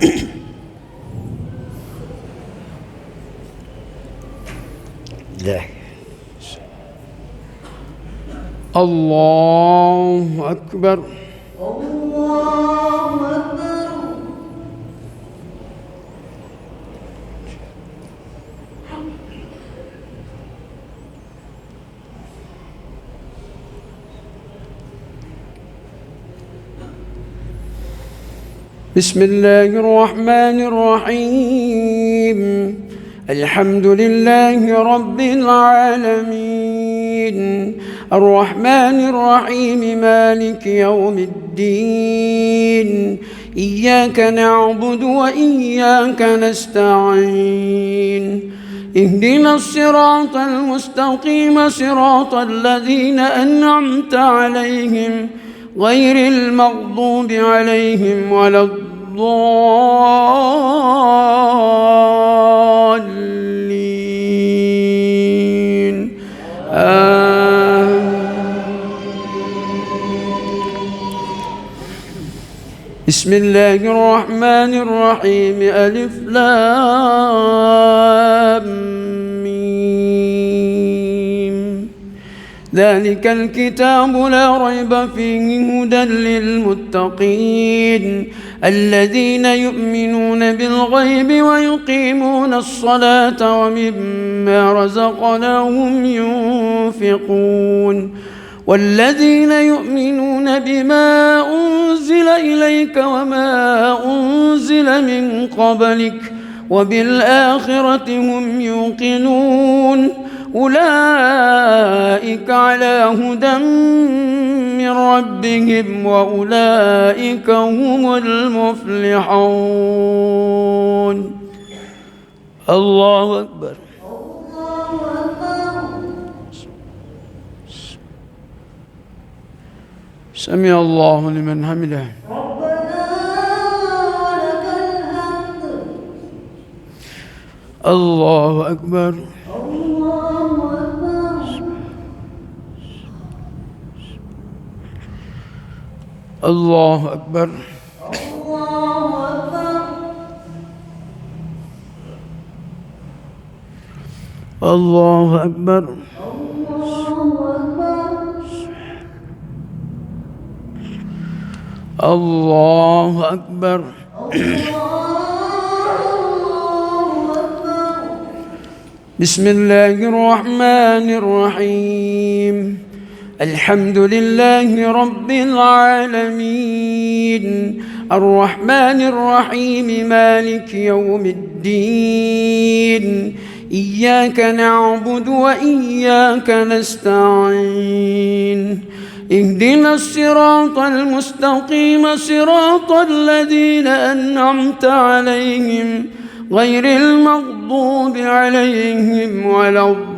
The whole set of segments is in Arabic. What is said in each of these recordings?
لا. الله أكبر. الله أكبر. بسم الله الرحمن الرحيم. الحمد لله رب العالمين، الرحمن الرحيم، مالك يوم الدين، إياك نعبد وإياك نستعين، اهدنا الصراط المستقيم، صراط الذين أنعمت عليهم غير المغضوب عليهم ولا الضالين. بسم الله الرحمن الرحيم. ألف لام ميم. ذلك الكتاب لا ريب فيه هدى للمتقين الذين يؤمنون بالغيب ويقيمون الصلاة ومما رزقناهم ينفقون والذين يؤمنون بما أنزل إليك وما أنزل من قبلك وبالآخرة هم يوقنون أولئك على هدى من ربهم وأولئك هم المفلحون. الله أكبر. سمع الله لمن حمده. ربنا ولك الحمد. الله أكبر. الله أكبر. الله أكبر. الله أكبر. الله أكبر. بسم الله الرحمن الرحيم. الحمد لله رب العالمين، الرحمن الرحيم، مالك يوم الدين، إياك نعبد وإياك نستعين، اهدنا الصراط المستقيم، صراط الذين أنعمت عليهم غير المغضوب عليهم ولا الضالين.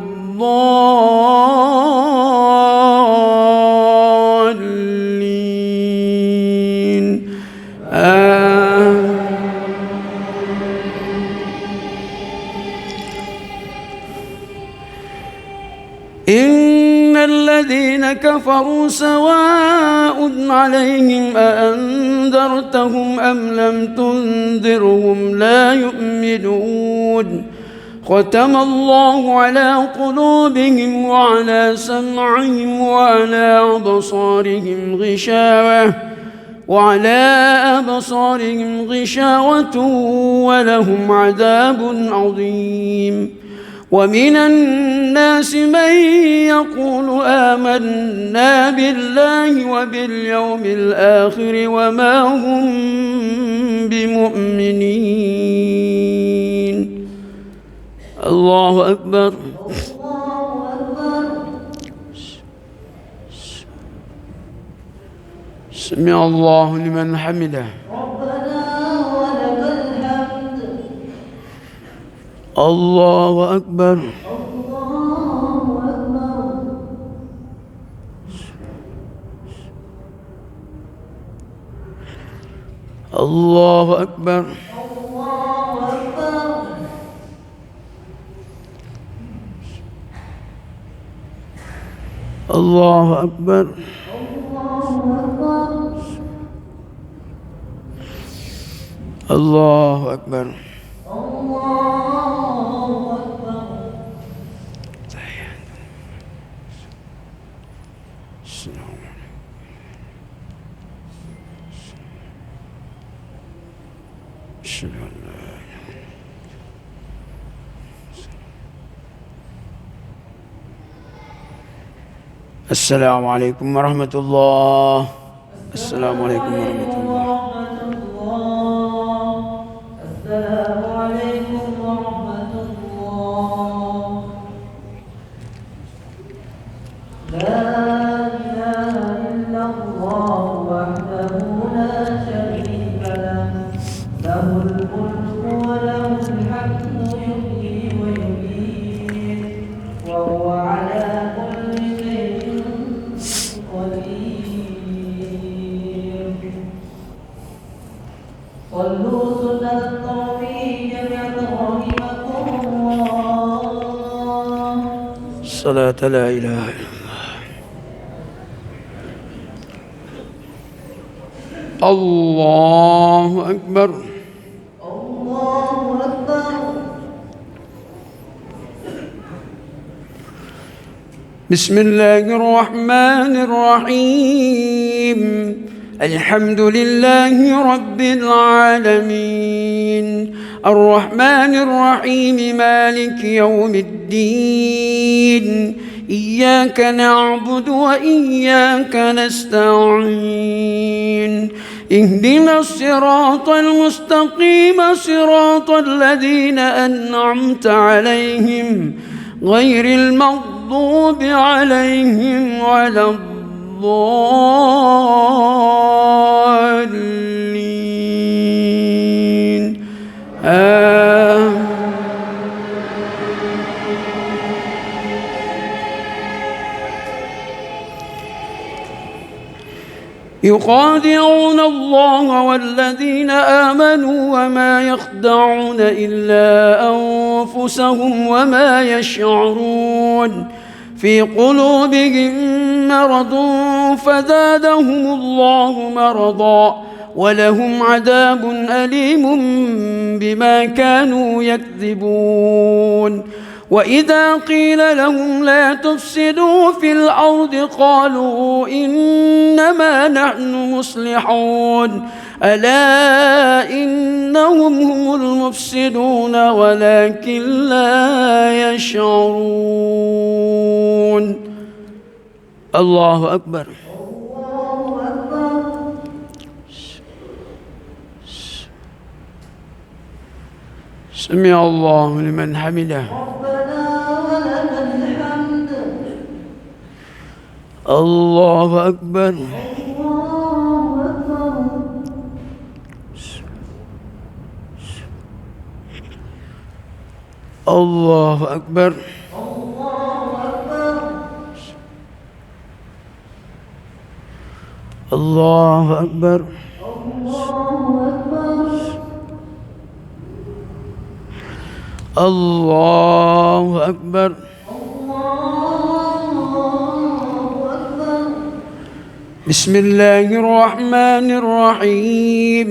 إن الذين كفروا سواء عليهم أأنذرتهم أم لم تنذرهم لا يؤمنون. ختم الله على قلوبهم وعلى سمعهم وعلى أبصارهم غشاوة ولهم عذاب عظيم. ومن الناس من يقول آمنا بالله وباليوم الآخر وما هم بمؤمنين. الله أكبر. سمع الله لمن حمده. الله أكبر. الله أكبر. الله أكبر. الله أكبر. الله أكبر. السلام عليكم ورحمة الله. السلام عليكم ورحمة الله. السلام عليكم ورحمة الله. لا إله إلا الله وحده لا شريك له، له الملك وله الحمد يحيي ويميت وهو على كل شيء قدير. صلوا سنة التوحيد جميعا رحمكم الله. الصلاة لا إله إلا الله. الله أكبر. الله أكبر. بسم الله الرحمن الرحيم. الحمد لله رب العالمين، الرحمن الرحيم، مالك يوم الدين، إياك نعبد وإياك نستعين، اهدنا الصراط المستقيم، صراط الذين أنعمت عليهم غير المغضوب عليهم ولا الضالين. يخادعون الله والذين آمنوا وما يخدعون إلا أنفسهم وما يشعرون. في قلوبهم مرض فزادهم الله مرضا ولهم عذاب أليم بما كانوا يكذبون. وإذا قيل لهم لا تفسدوا في الأرض قالوا إنما نحن مصلحون. ألا إنهم هم المفسدون ولكن لا يشعرون. الله أكبر. الله أكبر. سمع الله لمن حمده. ربنا ولك الحمد. الله أكبر. الله أكبر. الله أكبر. الله الله أكبر. أكبر. الله الله أكبر. أكبر. الله أكبر. بسم الله الرحمن الرحيم.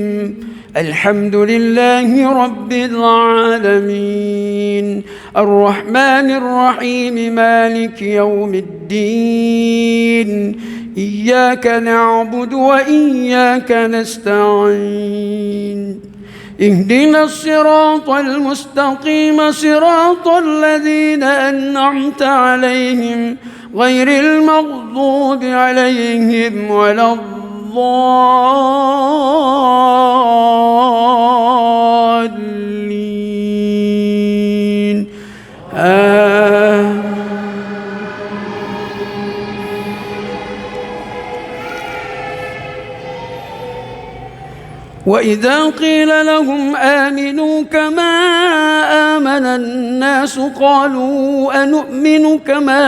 الحمد لله رب العالمين، الرحمن الرحيم، مالك يوم الدين، إياك نعبد وإياك نستعين، اهدنا الصراط المستقيم، صراط الذين أنعمت عليهم غير المغضوب عليهم ولا الضالين. وإذا قيل لهم آمنوا كما آمن الناس قالوا أنؤمن كما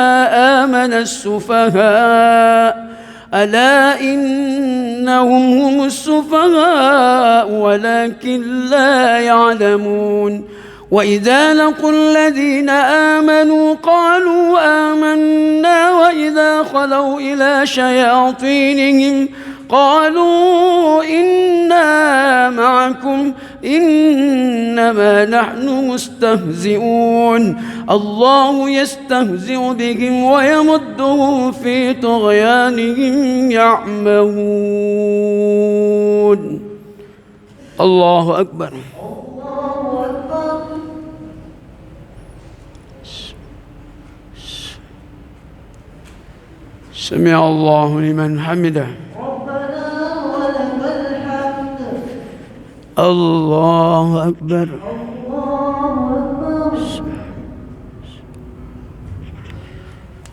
آمن السفهاء. ألا إنهم هم السفهاء ولكن لا يعلمون. وإذا لقوا الذين آمنوا قالوا آمنا وإذا خلوا إلى شياطينهم قالوا إنا معكم إنما نحن مستهزئون الله يستهزئ بهم ويمدهم في طغيانهم يعمهون الله أكبر الله أكبر سمع الله لمن حمده ربنا ولك الحمد الله أكبر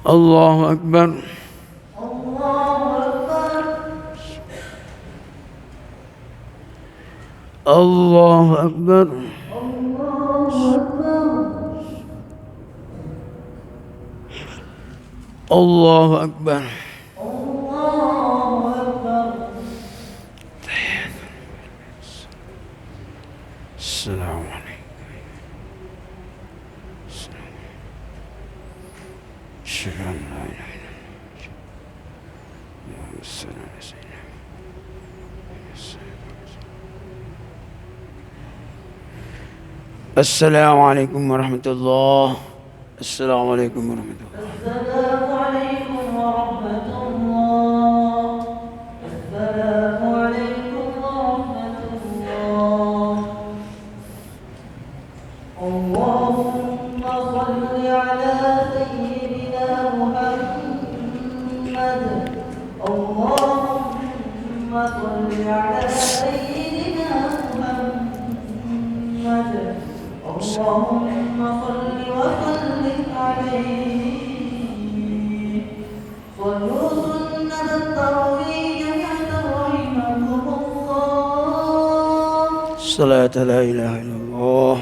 الله أكبر الله أكبر الله الله أكبر أكبر الله الله أكبر أكبر الله أكبر السلام عليكم شكرا لا إله إلا الله اللهم صل على سيدنا السلام عليكم ورحمة الله السلام عليكم ورحمة الله السلام عليكم ورحمة الله السلام عليكم ورحمة الله اللهم صل على سيدنا محمد اللهم صل على سيدنا محمد اللهم صل وسلم عليه صلوا سنة الترويج رحمكم الله الصلاة لا إله إلا الله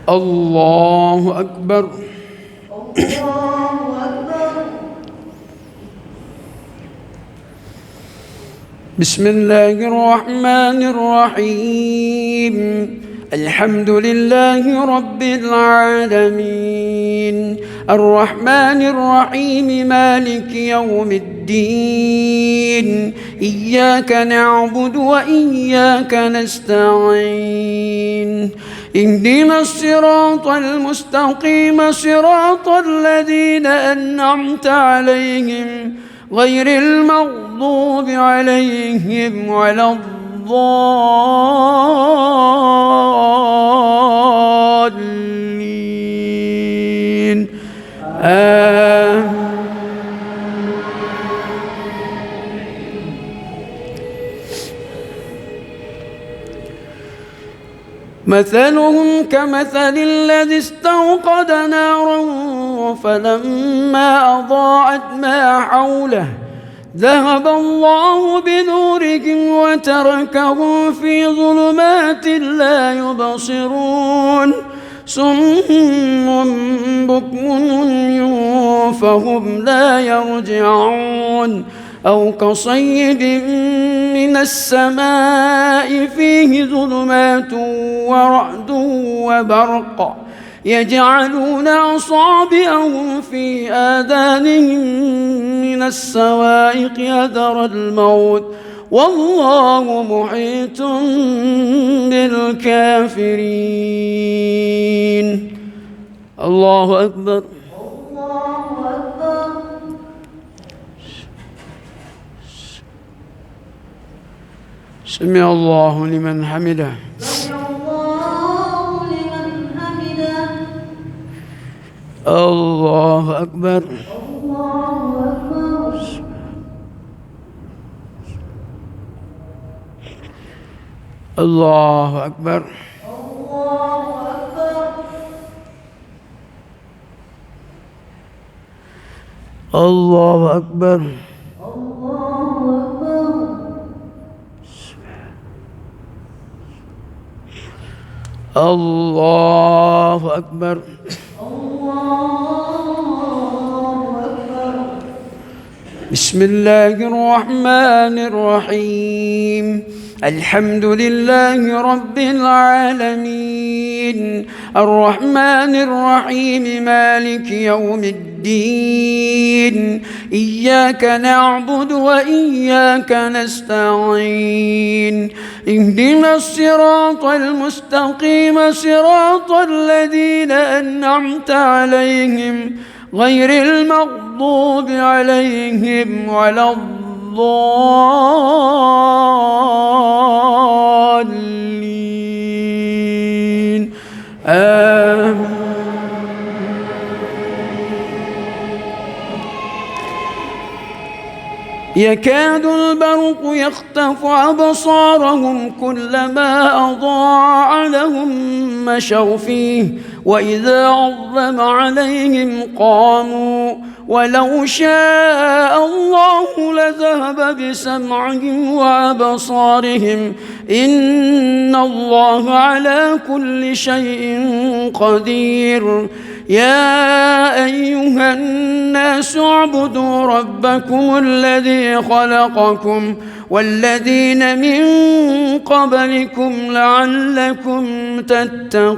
الله أكبر الله أكبر بسم الله الرحمن الرحيم الحمد لله رب العالمين الرحمن الرحيم مالك يوم الدين إياك نعبد وإياك نستعين اهدنا الصراط المستقيم صراط الذين أنعمت عليهم غير المغضوب عليهم ولا الضالين مثلهم كمثل الذي استوقد نارا فلما أضاءت ما حوله ذهب الله بنورهم وتركهم في ظلمات لا يبصرون صم بكم عمي فهم لا يرجعون أو كصيب من السماء فيه ظلمات ورعد وبرق يجعلون أصابعهم في آذانهم من الصواعق حذر الموت والله محيط بالكافرين الله أكبر الله أكبر سمع الله لمن حمده سمع الله لمن حمده الله أكبر الله أكبر الله أكبر الله أكبر الله أكبر الله أكبر الله أكبر بسم الله الرحمن الرحيم. الحمد لله رب العالمين، الرحمن الرحيم، مالك يوم الدين. إياك نعبد وإياك نستعين. اهدنا الصراط المستقيم، صراط الذين أنعمت عليهم غير المغضوب عليهم ولا الضالين. آمين. يكاد البرق يخطف أبصارهم كلما أضاء لهم مشوا فيه وإذا عظم عليهم قاموا ولو شاء الله لذهب بسمعهم وأبصارهم إن الله على كل شيء قدير. يا أيها الناس اعبدوا ربكم الذي خلقكم والذين من قبلكم لعلكم تتقون.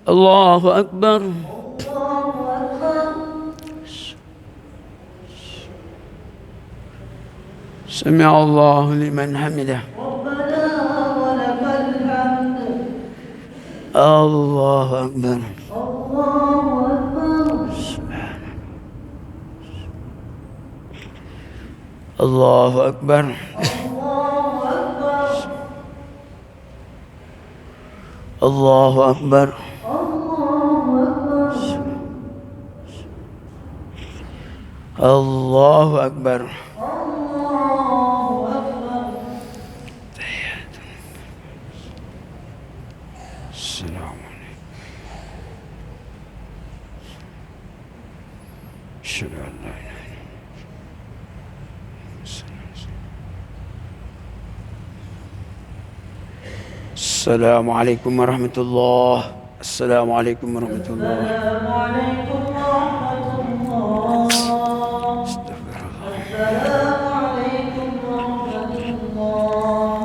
الله أكبر. سمع الله لمن حمده. الله أكبر. الله أكبر. الله أكبر. الله أكبر. السلام عليكم. أشهد أن لا إله إلا الله. السلام عليكم ورحمة الله. السلام عليكم ورحمة الله. السلام عليكم ورحمة الله. استغفر الله. السلام عليكم ورحمة الله.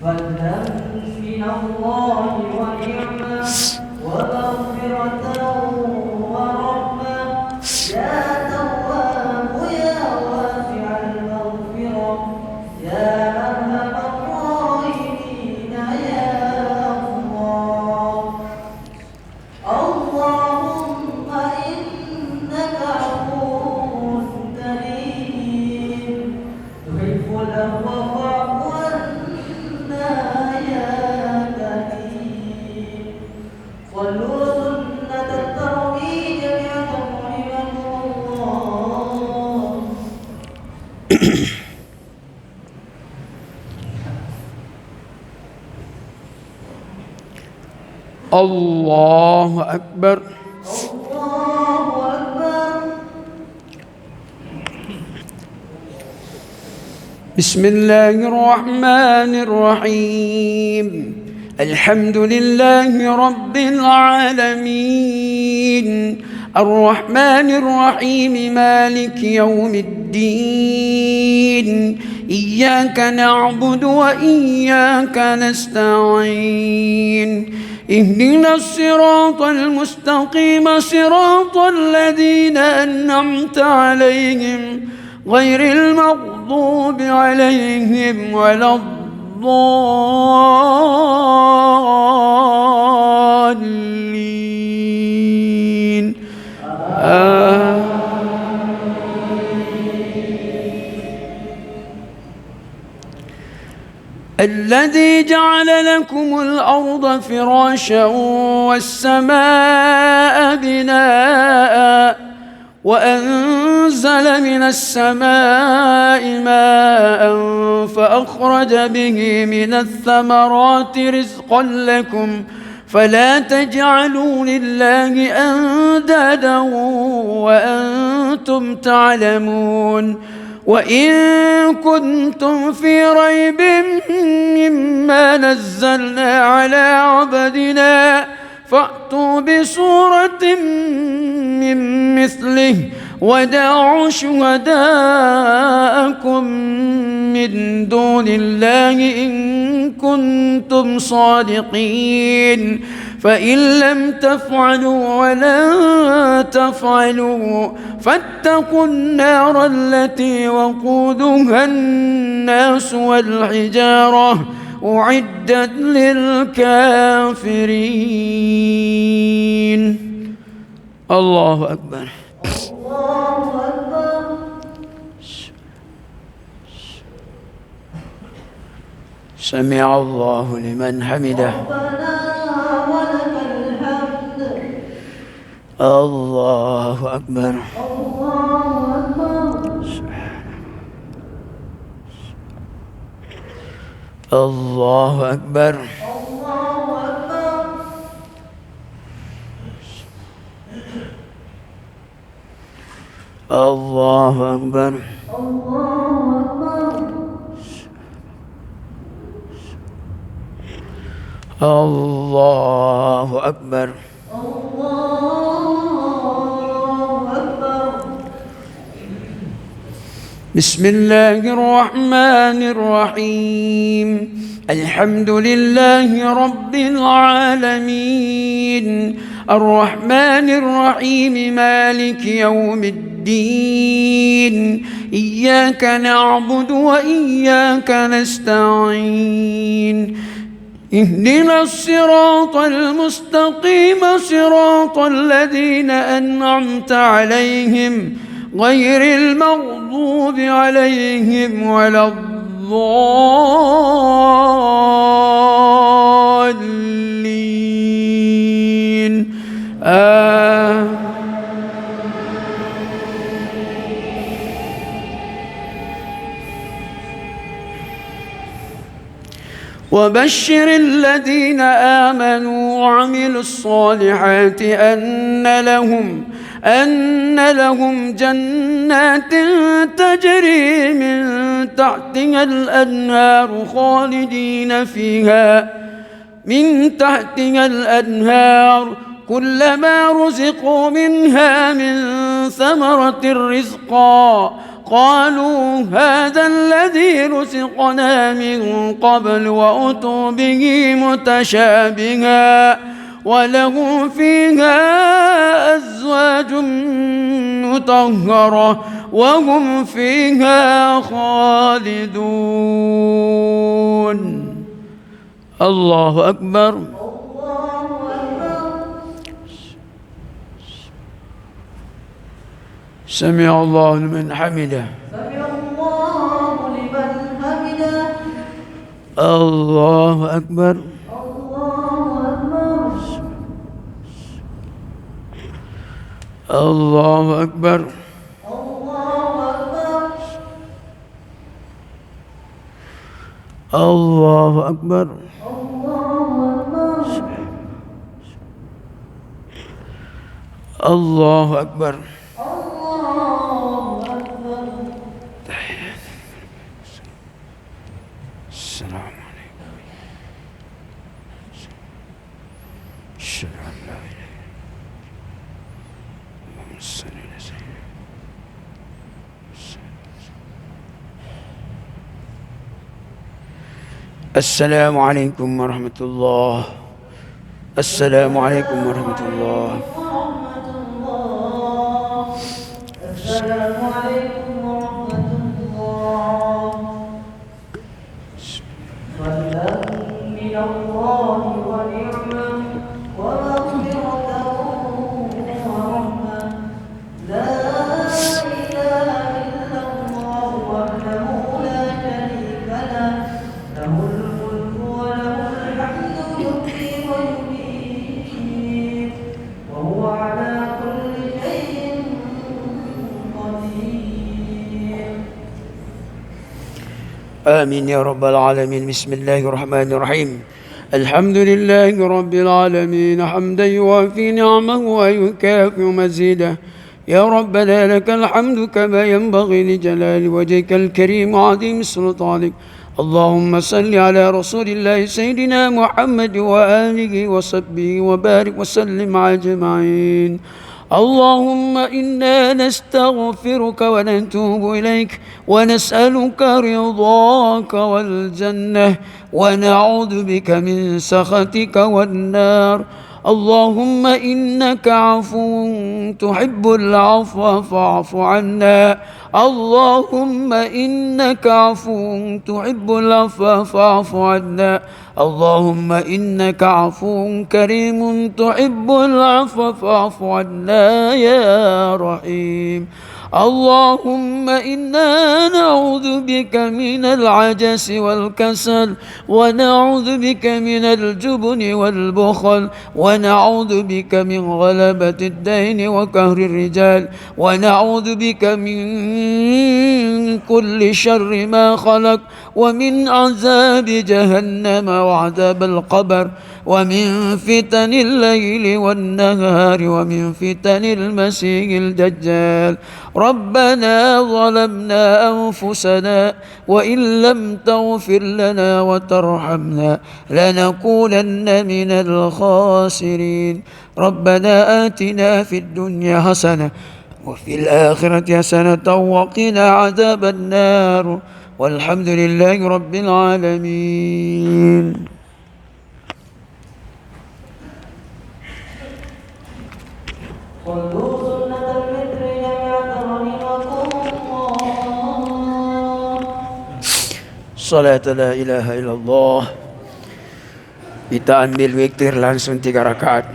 فضلا من الله ونعمة ومغفرة ورحمة. يا تواب يا واسع المغفرة يا أرحم الراحمين يا الله. اللهم إنك عفو كريم تحب العفو فاعف عنا يا كريم. صلوا سنة الترويج رحمكم الله. الله أكبر. الله أكبر. بسم الله الرحمن الرحيم. الحمد لله رب العالمين، الرحمن الرحيم، مالك يوم الدين. إياك نعبد وإياك نستعين. اهدنا الصراط المستقيم، صراط الذين أنعمت عليهم غير المغضوب عليهم ولا الضالين. الذي جعل لكم الأرض فراشا والسماء بناء وأنزل من السماء ماء فأخرج به من الثمرات رزقا لكم فلا تجعلوا لله أندادا وأنتم تعلمون. وإن كنتم في ريب مما نزلنا على عبدنا فأتوا بسورة من مثله ودعوا شهداءكم من دون الله إن كنتم صادقين فإن لم تفعلوا ولا تفعلوا فاتقوا النار التي وقودها الناس والحجارة أعدت للكافرين. الله أكبر. الله أكبر. سمع الله لمن حمده. ربنا ولك الحمد. الله أكبر. الله أكبر. الله أكبر. الله أكبر. الله أكبر. الله الله أكبر. أكبر. الله أكبر. بسم الله الرحمن الرحيم. الحمد لله رب العالمين الرحمن الرحيم مالك يوم الدين إياك نعبد وإياك نستعين اهدنا الصراط المستقيم صراط الذين أنعمت عليهم غير المغضوب عليهم ولا الضالين وبشر الذين آمنوا وعملوا الصالحات أن لهم جنات تجري من تحتها الأنهار خالدين فيها من تحتها الأنهار كلما رزقوا منها من ثمرة رزقا قالوا هذا الذي رزقنا من قبل وأتوا به متشابها ولهم فيها أزواج مطهرة وهم فيها خالدون. الله أكبر. سمع الله لمن حمده. سمع الله لمن حمده. الله أكبر. الله أكبر. الله أكبر. الله أكبر. السلام عليكم. أشهد أن لا إله إلا الله. اللهم صل على سيدنا. السلام عليكم ورحمة الله. السلام عليكم ورحمة الله. السلام عليكم ورحمة الله. فضلا من الله ونعمة ومغفرة ورحمة. لا إله إلا الله وحده لا شريك له له الملك وله الحمد يحيي ويميت وهو على كل شيء قدير. آمين يا رب العالمين. بسم الله الرحمن الرحيم. الحمد لله رب العالمين حمدا يوافي نعمه ويكافئ مزيده. يا ربنا لك الحمد كما ينبغي لجلال وجهك الكريم وعظيم سلطانك. اللهم صل على رسول الله سيدنا محمد وآله وصحبه وبارك وسلم أجمعين. اللهم إنا نستغفرك ونتوب إليك ونسألك رضاك والجنة ونعوذ بك من سخطك والنار. اللهم إنك عفو تحب العفو فاعف عنا. اللهم إنك عفو تحب العفو فاعف عنا. اللهم إنك عفو كريم تحب العفو فاعف عنا يا رحيم. اللهم إنا نعوذ بك من العجز والكسل ونعوذ بك من الجبن والبخل ونعوذ بك من غلبة الدين وقهر الرجال ونعوذ بك من كل شر ما خلق ومن عذاب جهنم وعذاب القبر ومن فتن الليل والنهار ومن فتن المسيح الدجال. ربنا ظلمنا أنفسنا وإن لم تغفر لنا وترحمنا لنكونن من الخاسرين. ربنا آتنا في الدنيا حسنة وفي الآخرة حسنة وقنا عذاب النار والحمد لله رب العالمين. صلوا سنة الفطر جميعا رحمكم الله. صلاة لا إله إلا الله. Kita ambil witir langsung 3 rakaat.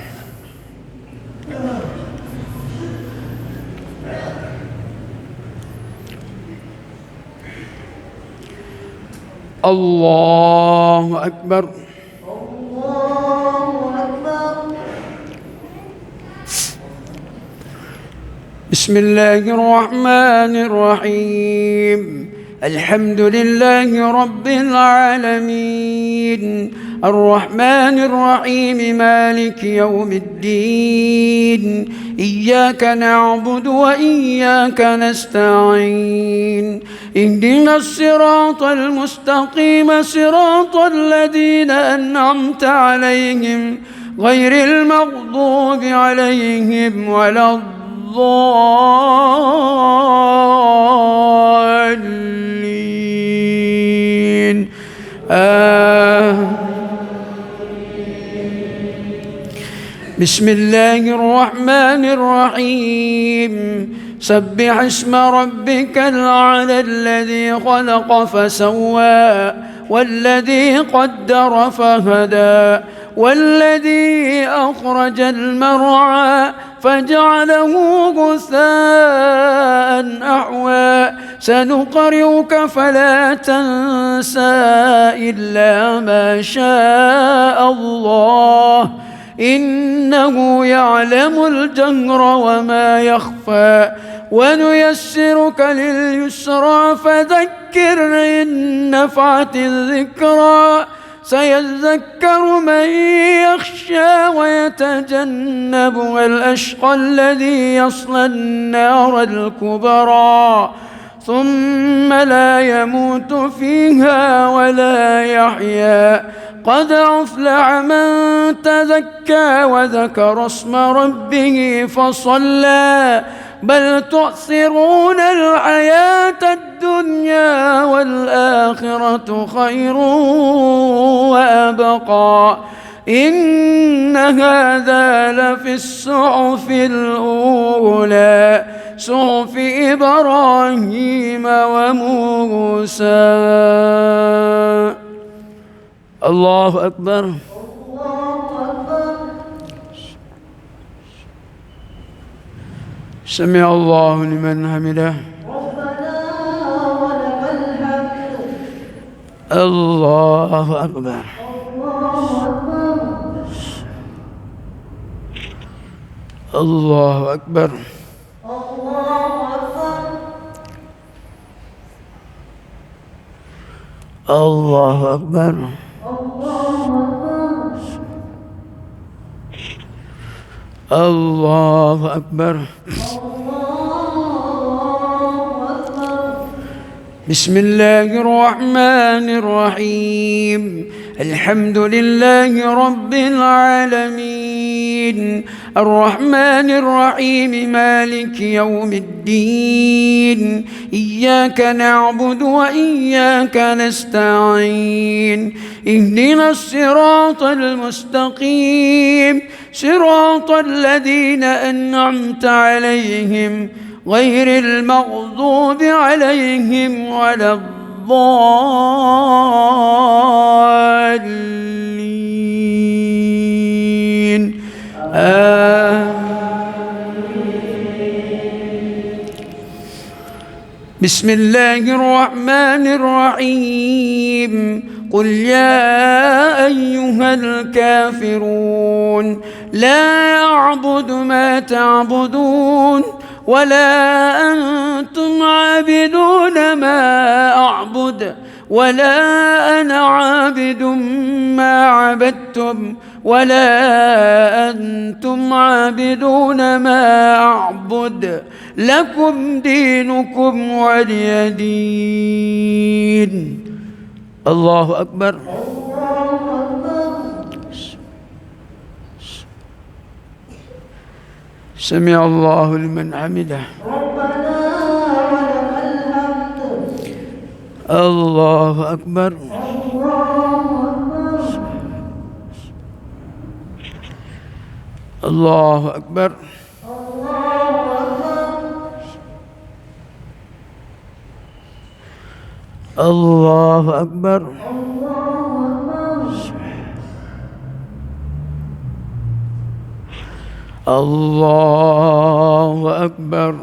Allahu Akbar. Allahu Akbar. بسم الله الرحمن الرحيم. الحمد لله رب العالمين الرحمن الرحيم مالك يوم الدين. إياك نعبد وإياك نستعين. اهدنا الصراط المستقيم صراط الذين أنعمت عليهم غير المغضوب عليهم ولا الضالين. بسم الله الرحمن الرحيم. سبح اسم ربك الأعلى الذي خلق فسوى والذي قدر فهدى والذي أخرج المرعى فجعله غثاء أحوى. سنقرئك فلا تنسى إلا ما شاء الله إنه يعلم الجهر وما يخفى. ونيسرك لليسرى فذكر إن نفعت الذكرى. سيذكر من يخشى ويتجنبها الأشقى الذي يصلى النار الكبرى ثم لا يموت فيها ولا يحيا. قد أفلح من تزكى وذكر اسم ربه فصلى. بل تؤثرون الحياة الدنيا والآخرة خير وأبقى. إن هذا لفي الصحف الأولى صحف إبراهيم وموسى. الله أكبر. سمع الله لمن حمده. ربنا ولك الحمد. الله أكبر. الله أكبر. الله أكبر. الله أكبر. بسم الله الرحمن الرحيم الحمد لله رب العالمين الرحمن الرحيم مالك يوم الدين إياك نعبد وإياك نستعين اهدنا الصراط المستقيم صراط الذين أنعمت عليهم غير المغضوب عليهم ولا الضالين بسم الله الرحمن الرحيم قل يا أيها الكافرون لا أعبد ما تعبدون ولا أنتم عابدون ما أعبد ولا أنا عابد ما عبدتم ولا أنتم عابدون ما أعبد لكم دينكم ولي دين. الله أكبر. سمع الله لمن حمده. ربنا ولك الحمد. الله أكبر. الله أكبر. الله أكبر. الله أكبر.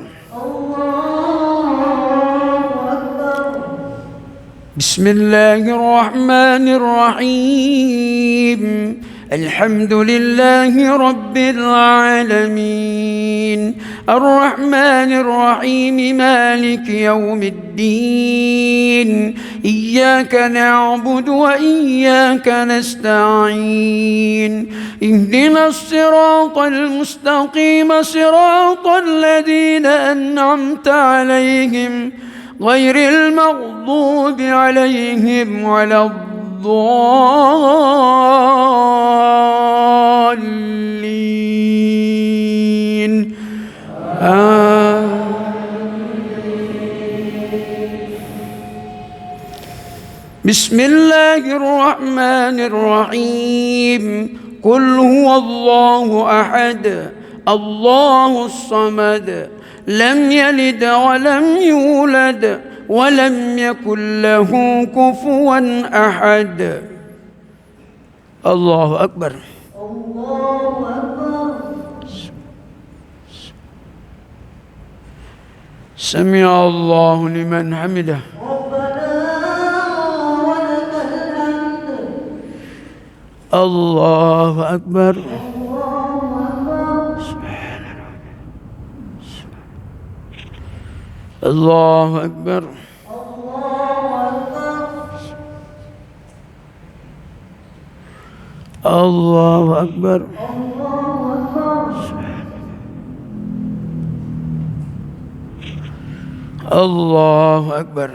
بسم الله الرحمن الرحيم الحمد لله رب العالمين الرحمن الرحيم مالك يوم الدين إياك نعبد وإياك نستعين اهدنا الصراط المستقيم صراط الذين أنعمت عليهم غير المغضوب عليهم ولا الضالين بسم الله الرحمن الرحيم قل هو الله أحد الله الصمد لم يلد ولم يولد ولم يكن له كفوا أحد. الله أكبر. الله أكبر. سمع الله لمن حمده. ربنا ولك الحمد. الله أكبر. الله أكبر. الله أكبر. الله أكبر.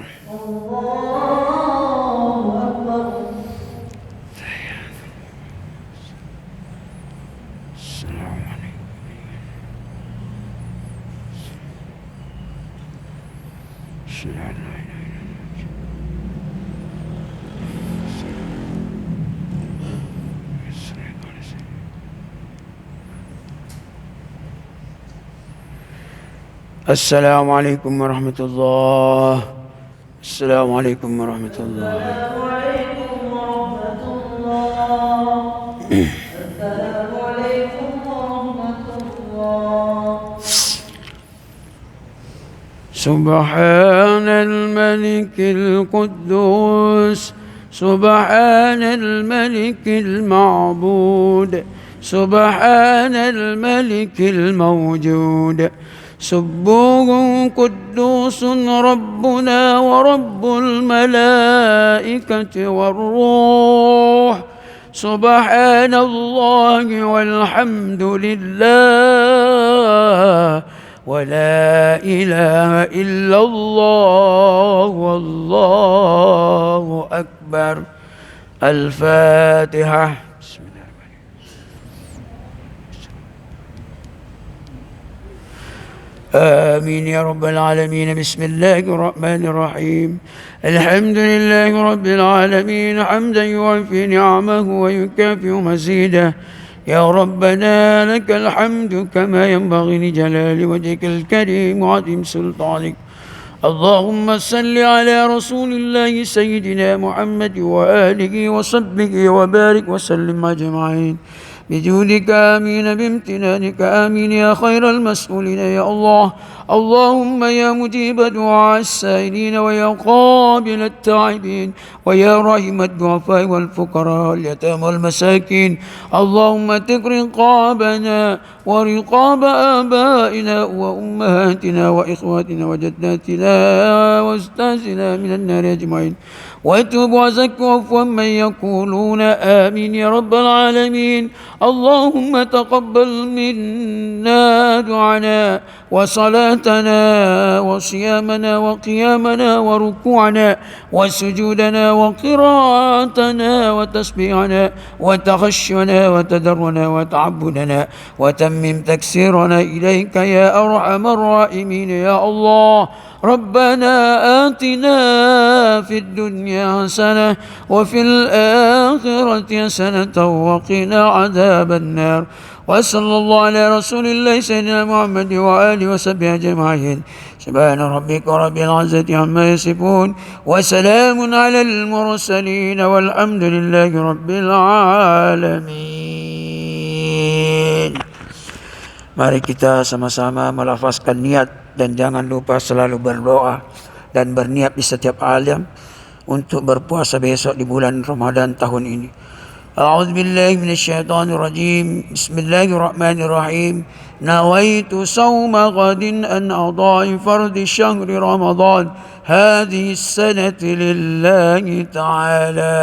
السلام عليكم ورحمة الله. السلام عليكم ورحمة الله. السلام عليكم ورحمة الله. السلام عليكم ورحمة الله. سبحان الملك القدوس سبحان الملك المعبود سبحان الملك الموجود سبوح قدوس ربنا ورب الملائكة والروح سبحان الله والحمد لله ولا إله إلا الله والله أكبر. الفاتحة. بسم الله الرحمن آمين يا رب العالمين. بسم الله الرحمن الرحيم. الحمد لله رب العالمين حمدا يوفي نعمه ويكافئ مزيده. يا ربنا لك الحمد كما ينبغي لجلال وجهك الكريم وعظيم سلطانك. اللهم صل على رسول الله سيدنا محمد وآله وصحبه وبارك وسلم أجمعين بجودك آمين بامتنانك آمين يا خير المسؤولين يا الله. اللهم يا مجيب دعاء السائلين ويا قابل التائبين ويا رحم الضعفاء والفقراء واليتامى والمساكين، اللهم اتق رقابنا ورقاب آبائنا وأمهاتنا وإخواتنا وجداتنا وأستاذنا من النار أجمعين، واتوب وزك عفوا من يقولون آمين يا رب العالمين. اللهم تقبل منا دعانا وصلاتنا وصيامنا وقيامنا وركوعنا وسجودنا وقراءتنا وتسبيحنا وتخشنا وتدرنا وتعبدنا، وتمم تكسيرنا إليك يا أرحم الراحمين يا الله. ربنا آتنا في الدنيا حسنة وفي الآخرة حسنة وقنا عذاب النار. وصلى الله على رسول الله سيدنا محمد وآله وصحبه أجمعين. سبحان ربك رب العزة عما يصفون وسلام على المرسلين والحمد لله رب العالمين. Mari kita sama-sama melafazkan niat dan jangan lupa selalu berdoa dan berniat di setiap alam untuk berpuasa besok di bulan Ramadan tahun ini. A'udzu billahi minasyaitonir rajim. Bismillahirrahmanirrahim. Nawaitu sawma ghadin an adai fardi syahri Ramadan hadhihi as-sanati lillahi ta'ala.